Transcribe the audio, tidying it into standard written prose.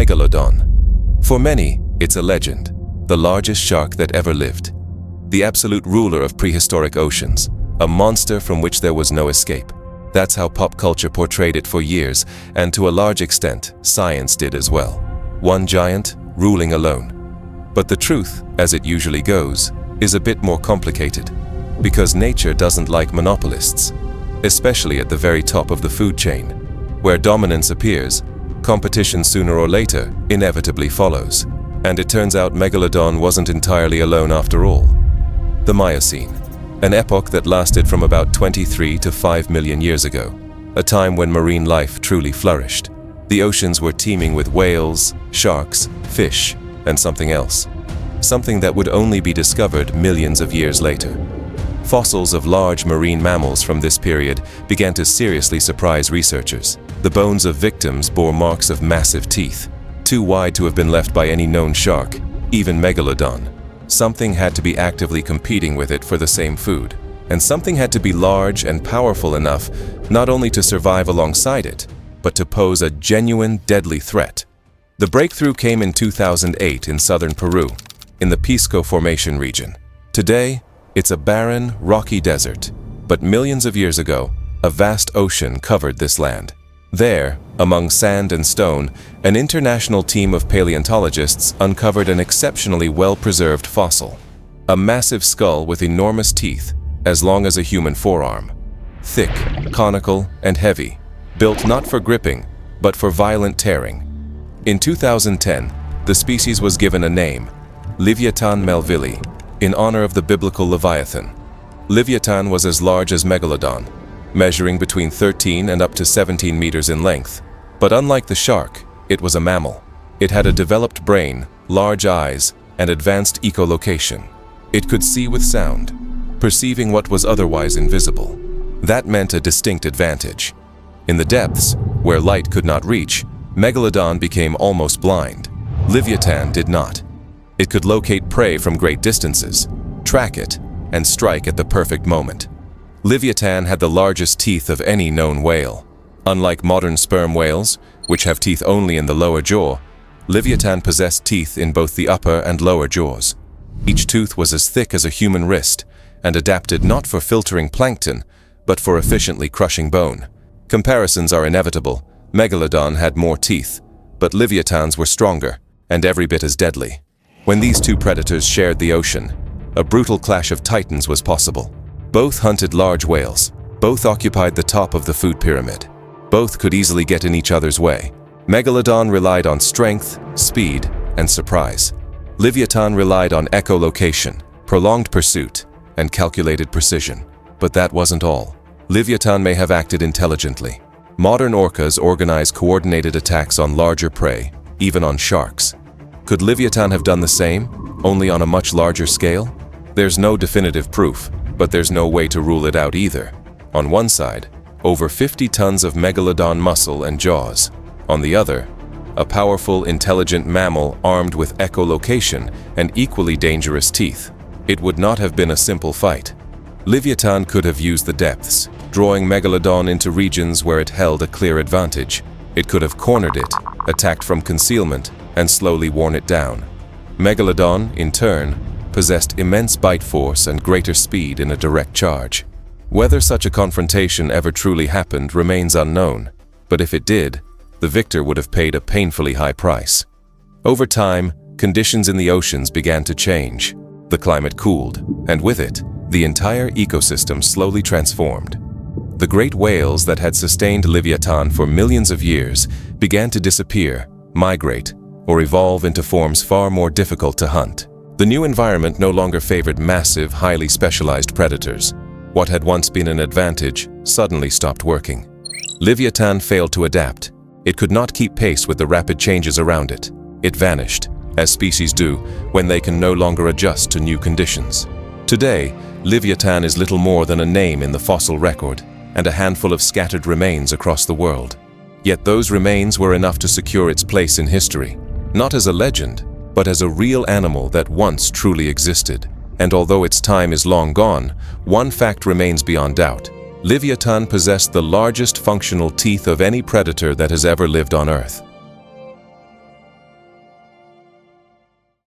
Megalodon. For many, it's a legend, the largest shark that ever lived. The absolute ruler of prehistoric oceans, a monster from which there was no escape. That's how pop culture portrayed it for years, and to a large extent, science did as well. One giant, ruling alone. But the truth, as it usually goes, is a bit more complicated. Because nature doesn't like monopolists, especially at the very top of the food chain. Where dominance appears, competition sooner or later inevitably follows. And it turns out Megalodon wasn't entirely alone after all. The Miocene, an epoch that lasted from about 23 to 5 million years ago, a time when marine life truly flourished. The oceans were teeming with whales, sharks, fish, and something else. Something that would only be discovered millions of years later. Fossils of large marine mammals from this period began to seriously surprise researchers. The bones of victims bore marks of massive teeth, too wide to have been left by any known shark, even Megalodon. Something had to be actively competing with it for the same food. And something had to be large and powerful enough not only to survive alongside it, but to pose a genuine, deadly threat. The breakthrough came in 2008 in southern Peru, in the Pisco Formation region. Today, it's a barren, rocky desert, but millions of years ago, a vast ocean covered this land. There, among sand and stone, an international team of paleontologists uncovered an exceptionally well-preserved fossil. A massive skull with enormous teeth, as long as a human forearm. Thick, conical, and heavy, built not for gripping, but for violent tearing. In 2010, the species was given a name, Leviathan melvilli, in honor of the biblical Leviathan. Leviathan was as large as Megalodon, measuring between 13 and up to 17 meters in length. But unlike the shark, it was a mammal. It had a developed brain, large eyes, and advanced echolocation. It could see with sound, perceiving what was otherwise invisible. That meant a distinct advantage. In the depths, where light could not reach, Megalodon became almost blind. Leviathan did not. It could locate prey from great distances, track it, and strike at the perfect moment. Leviathan had the largest teeth of any known whale. Unlike modern sperm whales, which have teeth only in the lower jaw, Leviathan possessed teeth in both the upper and lower jaws. Each tooth was as thick as a human wrist and adapted not for filtering plankton, but for efficiently crushing bone. Comparisons are inevitable. Megalodon had more teeth, but Leviathans were stronger and every bit as deadly. When these two predators shared the ocean, a brutal clash of titans was possible. Both hunted large whales. Both occupied the top of the food pyramid. Both could easily get in each other's way. Megalodon relied on strength, speed, and surprise. Leviathan relied on echolocation, prolonged pursuit, and calculated precision. But that wasn't all. Leviathan may have acted intelligently. Modern orcas organize coordinated attacks on larger prey, even on sharks. Could Leviathan have done the same, only on a much larger scale? There's no definitive proof, but there's no way to rule it out either. On one side, over 50 tons of Megalodon muscle and jaws. On the other, a powerful, intelligent mammal armed with echolocation and equally dangerous teeth. It would not have been a simple fight. Leviathan could have used the depths, drawing Megalodon into regions where it held a clear advantage. It could have cornered it, attacked from concealment, and slowly worn it down. Megalodon, in turn, possessed immense bite force and greater speed in a direct charge. Whether such a confrontation ever truly happened remains unknown, but if it did, the victor would have paid a painfully high price. Over time, conditions in the oceans began to change. The climate cooled, and with it, the entire ecosystem slowly transformed. The great whales that had sustained Leviathan for millions of years began to disappear, migrate, or evolve into forms far more difficult to hunt. The new environment no longer favored massive, highly specialized predators. What had once been an advantage suddenly stopped working. Leviathan failed to adapt. It could not keep pace with the rapid changes around it. It vanished, as species do when they can no longer adjust to new conditions. Today, Leviathan is little more than a name in the fossil record and a handful of scattered remains across the world. Yet those remains were enough to secure its place in history, not as a legend, but as a real animal that once truly existed. And although its time is long gone, one fact remains beyond doubt. Leviathan possessed the largest functional teeth of any predator that has ever lived on Earth.